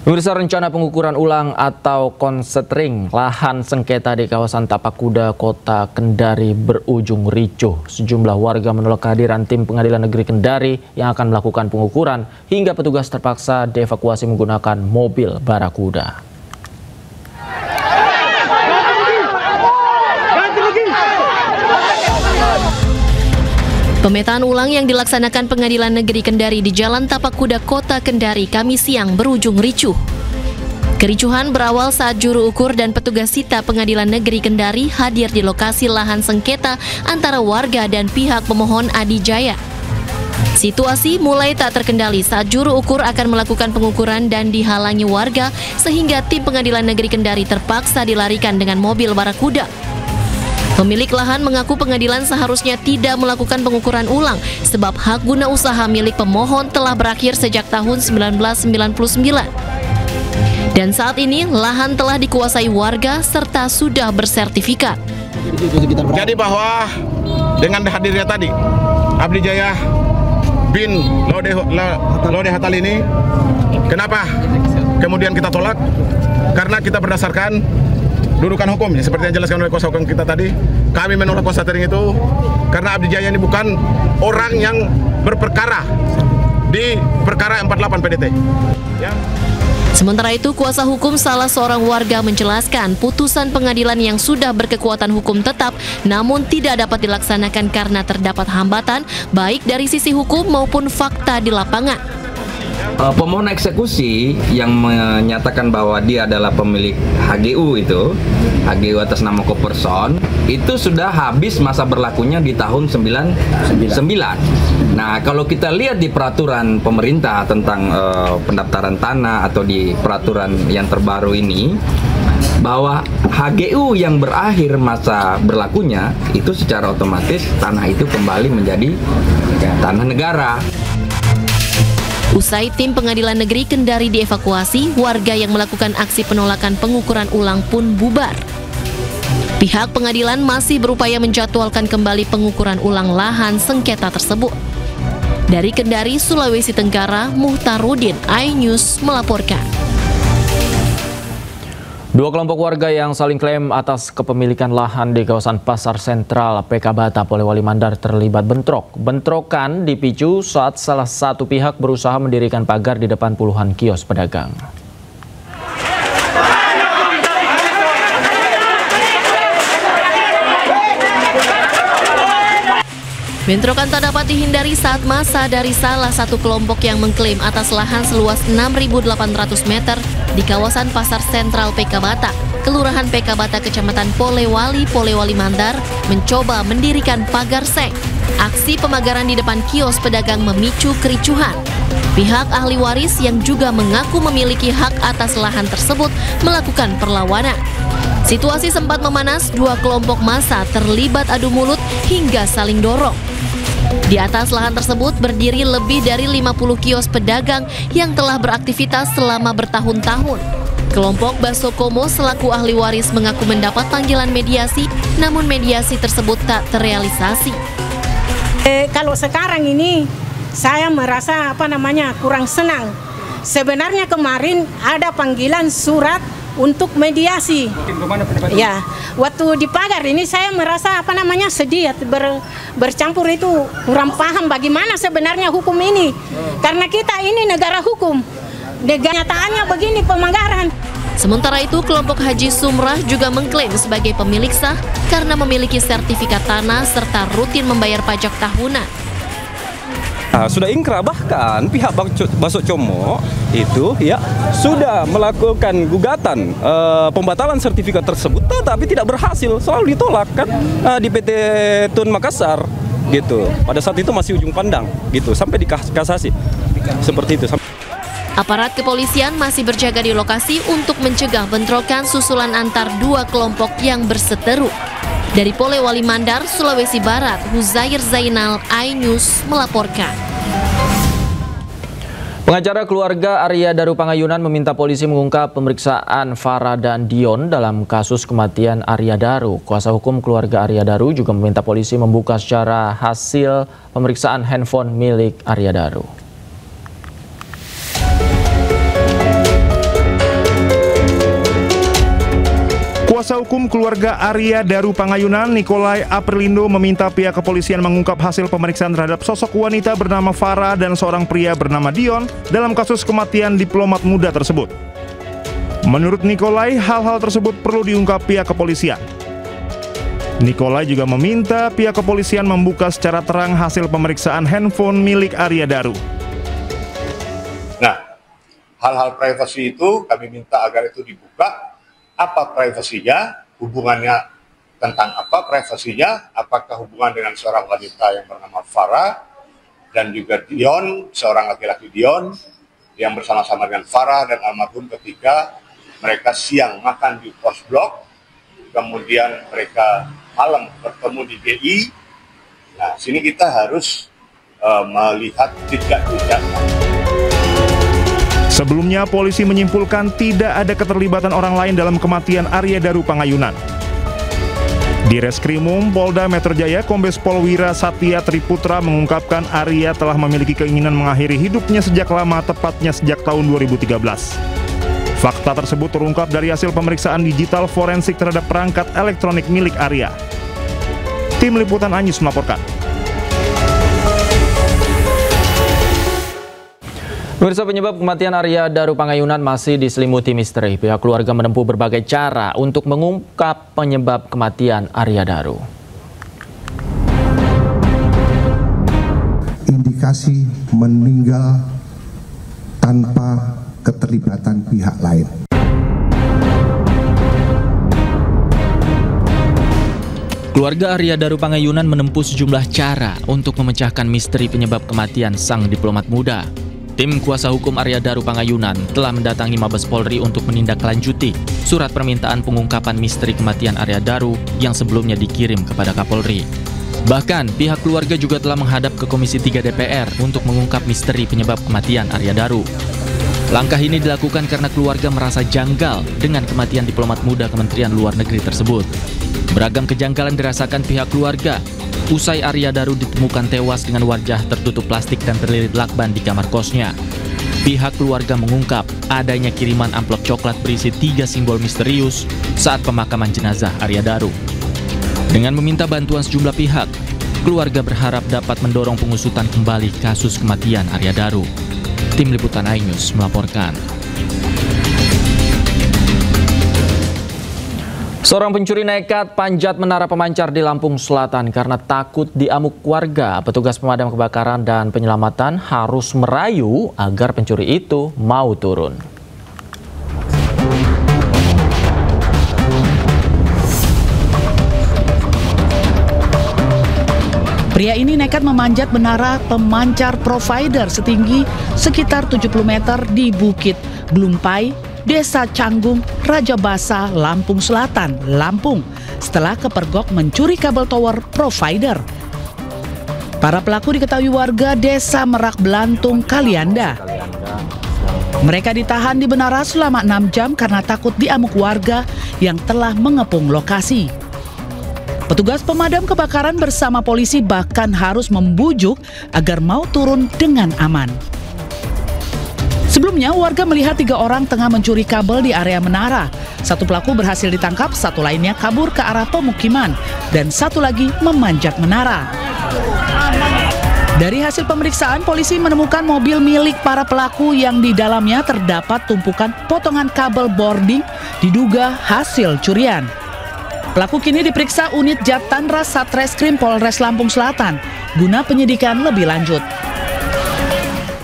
Pemirsa, rencana pengukuran ulang atau konsetring lahan sengketa di kawasan Tapak Kuda, Kota Kendari berujung ricuh. Sejumlah warga menolak kehadiran tim Pengadilan Negeri Kendari yang akan melakukan pengukuran hingga petugas terpaksa dievakuasi menggunakan mobil barakuda. Pemetaan ulang yang dilaksanakan Pengadilan Negeri Kendari di Jalan Tapak Kuda, Kota Kendari, Kamis siang berujung ricuh. Kericuhan berawal saat juru ukur dan petugas sita Pengadilan Negeri Kendari hadir di lokasi lahan sengketa antara warga dan pihak pemohon Adi Jaya. Situasi mulai tak terkendali saat juru ukur akan melakukan pengukuran dan dihalangi warga sehingga tim Pengadilan Negeri Kendari terpaksa dilarikan dengan mobil barakuda. Pemilik lahan mengaku pengadilan seharusnya tidak melakukan pengukuran ulang sebab hak guna usaha milik pemohon telah berakhir sejak tahun 1999. Dan saat ini lahan telah dikuasai warga serta sudah bersertifikat. Jadi bahwa dengan hadirnya tadi Abdi Jaya bin Lode Hatal ini, kenapa kemudian kita tolak? Karena kita berdasarkan dudukan hukum, seperti yang dijelaskan oleh kuasa hukum kita tadi, kami menolak konsetring itu karena Abdi Jaya ini bukan orang yang berperkara di perkara 48 PDT. Ya. Sementara itu, kuasa hukum salah seorang warga menjelaskan putusan pengadilan yang sudah berkekuatan hukum tetap namun tidak dapat dilaksanakan karena terdapat hambatan baik dari sisi hukum maupun fakta di lapangan. Pemohon eksekusi yang menyatakan bahwa dia adalah pemilik HGU itu, HGU atas nama Koperson, itu sudah habis masa berlakunya di tahun 99. Nah, kalau kita lihat di peraturan pemerintah tentang pendaftaran tanah atau di peraturan yang terbaru ini, bahwa HGU yang berakhir masa berlakunya itu secara otomatis tanah itu kembali menjadi tanah negara. Usai tim Pengadilan Negeri Kendari dievakuasi, warga yang melakukan aksi penolakan pengukuran ulang pun bubar. Pihak pengadilan masih berupaya menjadwalkan kembali pengukuran ulang lahan sengketa tersebut. Dari Kendari, Sulawesi Tenggara, Muhtarudin, iNews melaporkan. Dua kelompok warga yang saling klaim atas kepemilikan lahan di kawasan Pasar Sentral PK Bata, Polewali Mandar terlibat bentrok. Bentrokan dipicu saat salah satu pihak berusaha mendirikan pagar di depan puluhan kios pedagang. Bentrokan tak dapat dihindari saat massa dari salah satu kelompok yang mengklaim atas lahan seluas 6.800 meter di kawasan Pasar Sentral PK Bata, Kelurahan PK Bata, Kecamatan Polewali, Polewali Mandar, mencoba mendirikan pagar seng. Aksi pemagaran di depan kios pedagang memicu kericuhan. Pihak ahli waris yang juga mengaku memiliki hak atas lahan tersebut melakukan perlawanan. Situasi sempat memanas, dua kelompok massa terlibat adu mulut hingga saling dorong. Di atas lahan tersebut berdiri lebih dari 50 kios pedagang yang telah beraktivitas selama bertahun-tahun. Kelompok Baso Komo selaku ahli waris mengaku mendapat panggilan mediasi, namun mediasi tersebut tak terrealisasi. Kalau sekarang ini saya merasa kurang senang. Sebenarnya kemarin ada panggilan surat untuk mediasi. Ya, waktu di pagar ini saya merasa sedih, bercampur itu kurang paham bagaimana sebenarnya hukum ini. Karena kita ini negara hukum. Kenyataannya begini pemagaran. Sementara itu, kelompok Haji Sumrah juga mengklaim sebagai pemilik sah karena memiliki sertifikat tanah serta rutin membayar pajak tahunan. Sudah ingkrah, bahkan pihak Baso Komo itu ya sudah melakukan gugatan pembatalan sertifikat tersebut, tapi tidak berhasil, selalu ditolak kan di PT Tun Makassar gitu. Pada saat itu masih ujung pandang gitu sampai dikasasi seperti itu. Aparat kepolisian masih berjaga di lokasi untuk mencegah bentrokan susulan antar dua kelompok yang berseteru. Dari Polewali Mandar, Sulawesi Barat, Huzair Zainal, iNews melaporkan. Pengacara keluarga Arya Daru Pangayunan meminta polisi mengungkap pemeriksaan Farah dan Dion dalam kasus kematian Arya Daru. Kuasa hukum keluarga Arya Daru juga meminta polisi membuka secara hasil pemeriksaan handphone milik Arya Daru. Kuasa hukum keluarga Arya Daru Pangayunan, Nikolai Aprilindo, meminta pihak kepolisian mengungkap hasil pemeriksaan terhadap sosok wanita bernama Farah dan seorang pria bernama Dion dalam kasus kematian diplomat muda tersebut. Menurut Nikolai, hal-hal tersebut perlu diungkap pihak kepolisian. Nikolai juga meminta pihak kepolisian membuka secara terang hasil pemeriksaan handphone milik Arya Daru. Nah, hal-hal privasi itu kami minta agar itu dibuka. Apa privasinya, hubungannya tentang apa privasinya, apakah hubungan dengan seorang wanita yang bernama Farah dan juga Dion, seorang laki-laki Dion yang bersama-sama dengan Farah dan almarhum ketika mereka siang makan di pos blok, kemudian mereka malam bertemu di GI. Nah, sini kita harus melihat jejak-jejaknya. Sebelumnya, polisi menyimpulkan tidak ada keterlibatan orang lain dalam kematian Arya Daru Pangayunan. Di Reskrimum Polda Metro Jaya, Kombes Pol Wira Satya Triputra mengungkapkan Arya telah memiliki keinginan mengakhiri hidupnya sejak lama, tepatnya sejak tahun 2013. Fakta tersebut terungkap dari hasil pemeriksaan digital forensik terhadap perangkat elektronik milik Arya. Tim Liputan Anyus melaporkan. Pemirsa, penyebab kematian Arya Daru Pangayunan masih diselimuti misteri. Pihak keluarga menempuh berbagai cara untuk mengungkap penyebab kematian Arya Daru. Indikasi meninggal tanpa keterlibatan pihak lain. Keluarga Arya Daru Pangayunan menempuh sejumlah cara untuk memecahkan misteri penyebab kematian sang diplomat muda. Tim kuasa hukum Arya Daru Pangayunan telah mendatangi Mabes Polri untuk menindaklanjuti surat permintaan pengungkapan misteri kematian Arya Daru yang sebelumnya dikirim kepada Kapolri. Bahkan, pihak keluarga juga telah menghadap ke Komisi 3 DPR untuk mengungkap misteri penyebab kematian Arya Daru. Langkah ini dilakukan karena keluarga merasa janggal dengan kematian diplomat muda Kementerian Luar Negeri tersebut. Beragam kejanggalan dirasakan pihak keluarga usai Arya Daru ditemukan tewas dengan wajah tertutup plastik dan terlilit lakban di kamar kosnya. Pihak keluarga mengungkap adanya kiriman amplop coklat berisi 3 simbol misterius saat pemakaman jenazah Arya Daru. Dengan meminta bantuan sejumlah pihak, keluarga berharap dapat mendorong pengusutan kembali kasus kematian Arya Daru. Tim Liputan iNews melaporkan. Seorang pencuri nekat panjat menara pemancar di Lampung Selatan karena takut diamuk warga. Petugas pemadam kebakaran dan penyelamatan harus merayu agar pencuri itu mau turun. Pria ini nekat memanjat menara pemancar provider setinggi sekitar 70 meter di Bukit Glumpai, Desa Canggung, Raja Basa, Lampung Selatan, Lampung, setelah kepergok mencuri kabel tower provider. Para pelaku diketahui warga Desa Merak Belantung, Kalianda. Mereka ditahan di menara selama 6 jam karena takut diamuk warga yang telah mengepung lokasi. Petugas pemadam kebakaran bersama polisi bahkan harus membujuk agar mau turun dengan aman. Sebelumnya, warga melihat 3 orang tengah mencuri kabel di area menara. 1 pelaku berhasil ditangkap, 1 lainnya kabur ke arah pemukiman, dan 1 lagi memanjat menara. Dari hasil pemeriksaan, polisi menemukan mobil milik para pelaku yang di dalamnya terdapat tumpukan potongan kabel boarding diduga hasil curian. Pelaku kini diperiksa unit Jatandra Satreskrim Polres Lampung Selatan guna penyidikan lebih lanjut.